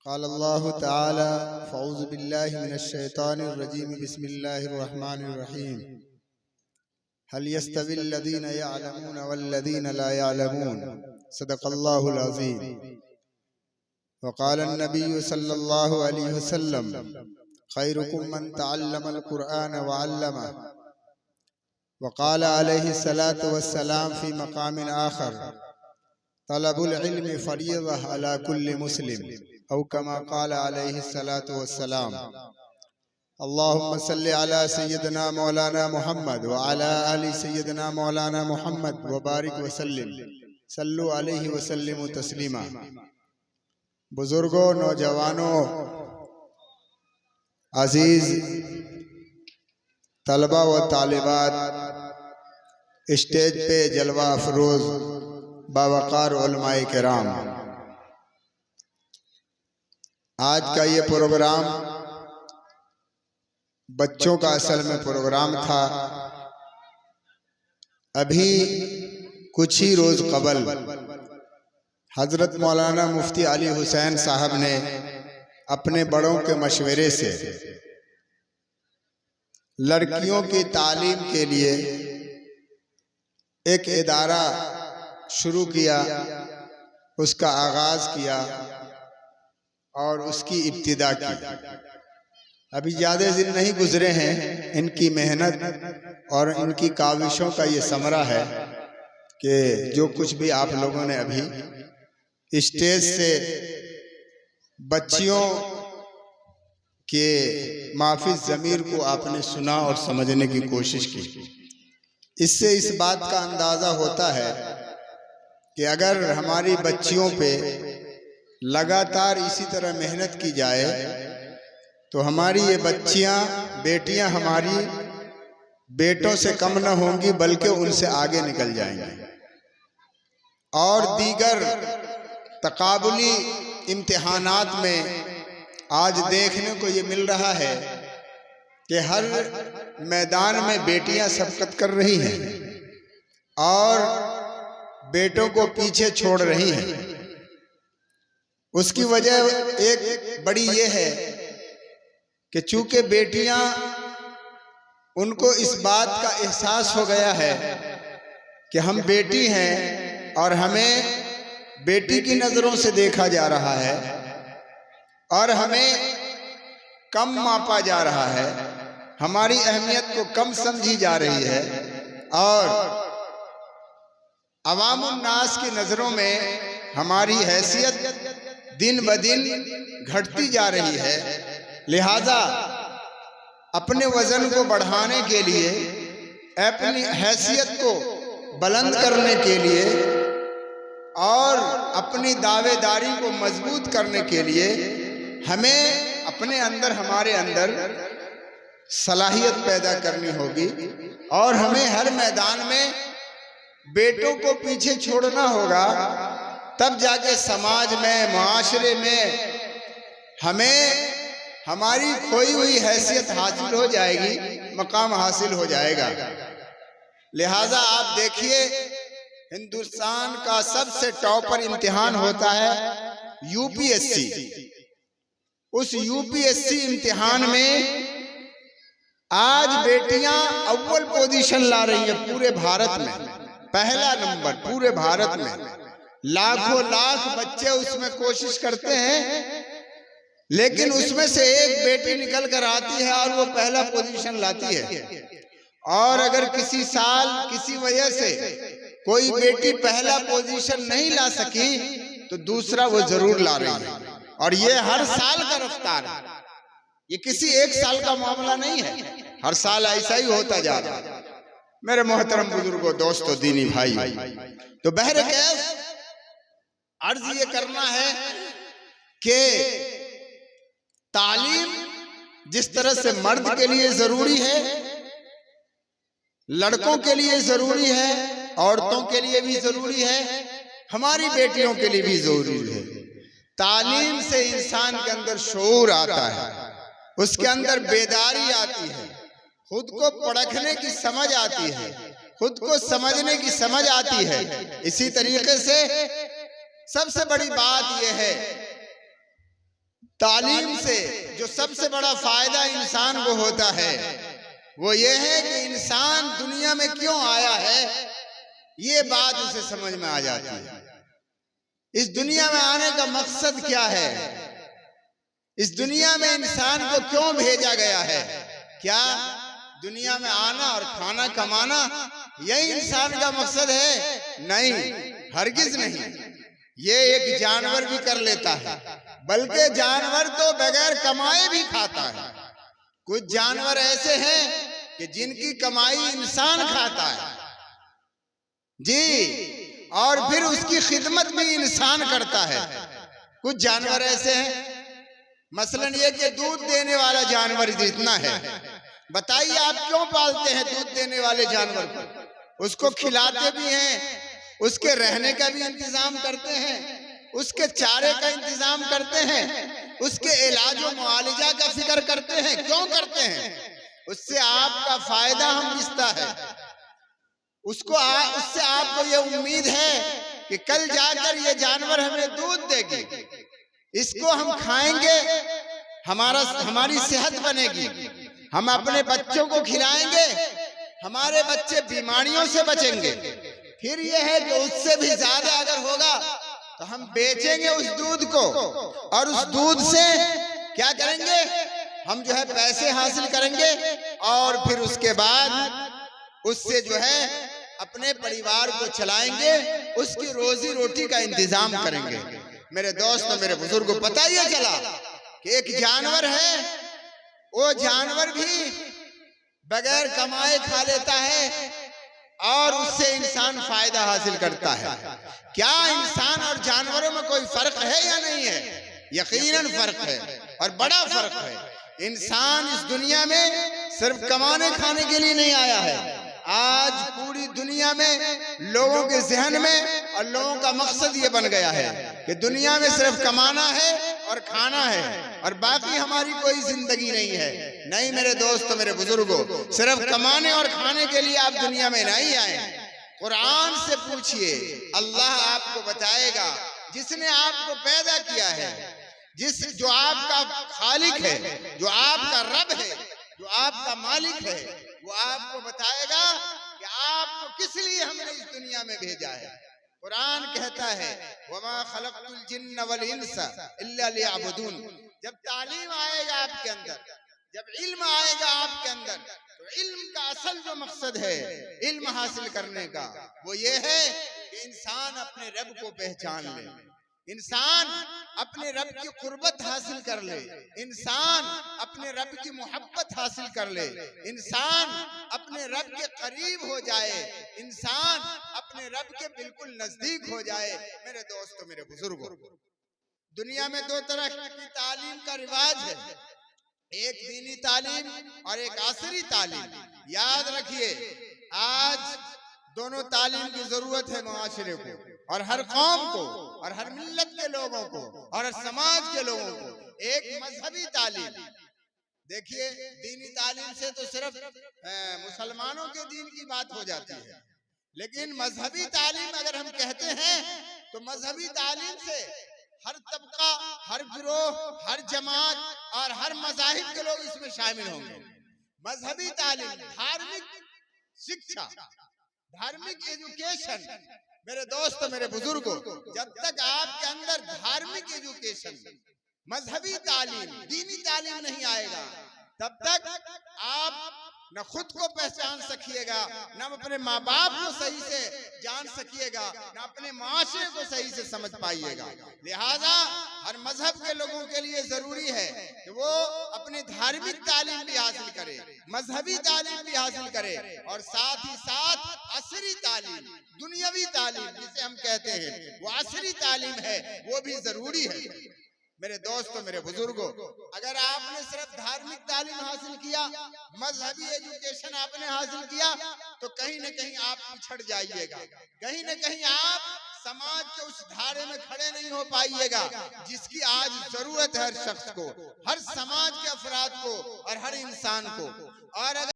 क़ाल अल्लाहु तआला फ़अऊज़ु बिल्लाहि मिनश शैतानिर रजीम बिस्मिल्लाहिर रहमानिर रहीम हल यस्तविल लज़ीना यअलमून वल लज़ीना ला यअलमून सदक़ल्लाहुल अज़ीम व क़ाल अन्नबिय्यु सल्लल्लाहु अलैहि वसल्लम खैरुकुम मन तअल्लमल क़ुरआन व अल्लमह व क़ाल अलैहि सलातु वस्सलाम फ़ी मक़ामिन आख़र तलबुल इल्मि फ़रीज़ह अला कुल्लि मुस्लिम औ कमा क़ाल अलैहि सलातु वस्सलाम। अल्लाहुम्मा सल्लि अला सय्यिदना मौलाना मुहम्मद व अला आलि सय्यिदना मौलाना मुहम्मद व बारिक व सल्लिम सल्लु अलैहि व सल्लिमु तस्लीमा। बुजुर्गों, नौजवानों, अजीज तलबा व तालिबात, स्टेज पे जलवा अफरोज बावकार उलमाए किराम, आज का ये प्रोग्राम बच्चों का असल में प्रोग्राम था। अभी कुछ ही रोज कबल हजरत मौलाना मुफ्ती अली हुसैन साहब ने अपने बड़ों के मशवरे से लड़कियों की तालीम के लिए एक इदारा शुरू किया, उसका आगाज किया और उसकी इब्तिदा की। अभी ज़्यादा दिन नहीं गुजरे हैं, इनकी मेहनत और इनकी काविशों का ये समरा है कि जो कुछ भी आप लोगों ने अभी स्टेज से बच्चियों के माफिज ज़मीर को आपने सुना और समझने की कोशिश की। इससे इस बात का अंदाज़ा होता है कि अगर हमारी बच्चियों पे लगातार इसी तरह मेहनत की जाए तो हमारी ये बच्चियां, बेटियां हमारी बेटों से कम न होंगी बल्कि उनसे आगे निकल जाएंगी। और दीगर तकाबुली इम्तिहानात में आज देखने को ये मिल रहा है कि हर मैदान में बेटियां सबकत कर रही हैं और बेटों को पीछे छोड़ रही हैं। उसकी वजह एक बड़ी ये है कि चूंकि बेटियां, उनको इस बात का एहसास हो गया है कि हम बेटी हैं और हमें बेटी की नज़रों से देखा जा रहा है और हमें कम मापा जा रहा है, हमारी अहमियत को कम समझी जा रही है और अवामुन नास की नज़रों में हमारी हैसियत दिन ब दिन घटती जा रही है। लिहाजा अपने वजन को बढ़ाने के लिए, अपनी हैसियत को बुलंद करने के लिए और अपनी दावेदारी को मजबूत करने के लिए हमें अपने अंदर, हमारे अंदर सलाहियत पैदा करनी होगी और हमें हर मैदान में बेटों को पीछे छोड़ना होगा। तब जाके समाज में, मुआशरे में हमें हमारी खोई हुई हैसियत हासिल हो जाएगी, मकाम हासिल हो जाएगा। लिहाजा आप देखिए, हिंदुस्तान का सबसे टॉपर इम्तिहान होता है यूपीएससी। उस यूपीएससी इम्तिहान में आज बेटियां अव्वल पोजीशन ला रही है पूरे भारत में, पहला नंबर पूरे भारत में। लाखों लाख बच्चे उसमें कोशिश करते हैं, लेकिन उसमें से एक बेटी निकल कर आती है और वो पहला पोजीशन लाती है। और अगर किसी साल किसी वजह से कोई बेटी पहला पोजीशन नहीं ला सकी तो दूसरा वो जरूर ला रही है। और ये हर साल का रफ्तार है, ये किसी एक साल का मामला नहीं है, हर साल ऐसा ही होता जा रहा है। मेरे मोहतरम बुजुर्गों, दोस्तों, दीनी भाई, तो बहरकैफ अर्ज ये करना है कि तालीम जिस तरह से मर्द के लिए जरूरी है, लड़कों के लिए जरूरी है, औरतों के लिए भी जरूरी है, हमारी बेटियों के लिए भी जरूरी है। तालीम से इंसान के अंदर शऊर आता है, उसके अंदर बेदारी आती है, खुद को परखने की समझ आती है, खुद को समझने की समझ आती है। इसी तरीके से सबसे बड़ी बात यह है तालीम से जो सबसे बड़ा फायदा इंसान को होता है वो ये है कि इंसान दुनिया में क्यों आया है, ये बात उसे समझ में आ जाती है। इस दुनिया में आने का मकसद क्या है, इस दुनिया में इंसान को क्यों भेजा गया है। क्या दुनिया में आना और खाना कमाना यही इंसान का मकसद है? नहीं, हरगिज नहीं। ये एक जानवर भी कर लेता है, बल्कि जानवर तो बगैर कमाए भी खाता है। कुछ जानवर ऐसे हैं कि जिनकी कमाई इंसान खाता है जी, और फिर उसकी खिदमत भी इंसान करता है। कुछ जानवर ऐसे हैं, मसलन ये कि दूध देने वाला जानवर जितना है, बताइए आप क्यों पालते हैं दूध देने वाले जानवर को? उसको खिलाते भी हैं, उसके रहने का भी इंतजाम करते हैं, उसके चारे का इंतजाम करते हैं, उसके इलाज और मुआलिजा का फिक्र करते हैं। क्यों करते हैं? उससे आपका फायदा हम रिश्ता है, उससे आपको ये उम्मीद है कि कल जाकर ये जानवर हमें दूध देगी, इसको हम खाएंगे, हमारी सेहत बनेगी, हम अपने बच्चों को खिलाएंगे, हमारे बच्चे बीमारियों से बचेंगे। फिर यह है कि उससे भी ज्यादा अगर होगा तो हम बेचेंगे उस दूध को, और उस दूध से क्या करेंगे, हम जो है पैसे हासिल करेंगे, और फिर उसके बाद उससे जो है अपने परिवार को चलाएंगे, उसकी रोजी रोटी का इंतजाम करेंगे। मेरे दोस्त और मेरे बुजुर्ग को पता ही चला कि एक जानवर है, वो जानवर भी बगैर कमाए खा लेता है और उससे इंसान फायदा हासिल करता है। क्या इंसान और जानवरों में कोई फर्क है या नहीं है? यकीनन फर्क है, और बड़ा फर्क है। इंसान इस दुनिया में सिर्फ कमाने खाने के लिए नहीं आया है। आज पूरी दुनिया में लोगों के जहन में और लोगों का मकसद ये बन गया है कि दुनिया में सिर्फ कमाना है और खाना है, और बाकी हमारी कोई जिंदगी नहीं है। नहीं मेरे दोस्तों, मेरे बुजुर्गों, सिर्फ कमाने और खाने के लिए आप दुनिया में नहीं आए। कुरान से पूछिए, अल्लाह आपको बताएगा, जिसने आपको पैदा किया है, जो आपका खालिक है, जो आपका रब है, जो आपका मालिक है, वो आपको बताएगा कि आपको किस लिए हमने इस दुनिया में भेजा है। कुरान कहता है, वमा खलक़तुल जिन्न वल इंसा इल्ला लियअबुदून। जब तालीम आएगा आपके अंदर, जब इल्म आएगा आपके अंदर, तो इल्म का असल जो मकसद है इल्म हासिल करने का, वो ये है कि इंसान अपने रब को पहचान ले, इंसान अपने रब की कुर्बत हासिल कर ले, इंसान अपने रब की मोहब्बत हासिल कर ले, इंसान अपने रब के करीब हो जाए, इंसान अपने रब के बिल्कुल नजदीक हो जाए। मेरे दोस्तों, मेरे बुजुर्गों, दुनिया में दो तरह की तालीम का रिवाज है, एक दीनी तालीम और एक आसरी तालीम। याद रखिए, आज दोनों तालीम की जरूरत है मुआशरे को, और हर कौम को, और हर मिल्लत के लोगों को, और हर समाज के लोगों को। एक मजहबी तालीम, देखिए दीनी तालीम से तो सिर्फ मुसलमानों के दीन की बात हो जाती है, लेकिन मजहबी तालीम अगर हम कहते हैं तो मजहबी तालीम से हर तबका, हर गिरोह, हर जमात और हर मज़ाहिब के लोग इसमें शामिल होंगे। मजहबी तालीम, धार्मिक शिक्षा, धार्मिक एजुकेशन। मेरे दोस्तों, मेरे बुजुर्गों, जब तक आपके अंदर धार्मिक एजुकेशन, मजहबी तालीम, दीनी तालीम नहीं आएगा, तब तक आप न खुद को पहचान सकिएगा, न अपने माँ बाप को सही से जान सकिएगा, न अपने माशरे को सही से समझ पाइएगा। लिहाजा हर मजहब के लोगों के लिए जरूरी है कि वो अपनी धार्मिक तालीम भी हासिल करे, मजहबी तालीम भी हासिल करे, और साथ ही साथ असरी तालीम, दुनियावी तालीम जिसे हम कहते हैं, वो असरी तालीम है, वो भी जरूरी है। मेरे दोस्तों, मेरे बुजुर्गों, अगर आपने सिर्फ धार्मिक तालीम हासिल किया, मजहबी एजुकेशन आपने हासिल किया, तो कहीं न कहीं आप पिछड़ जाइएगा, कहीं न कहीं आप समाज के उस धारे में खड़े नहीं हो पाइएगा जिसकी आज जरूरत है हर शख्स को, हर समाज के अफराद को और हर इंसान को। और अगर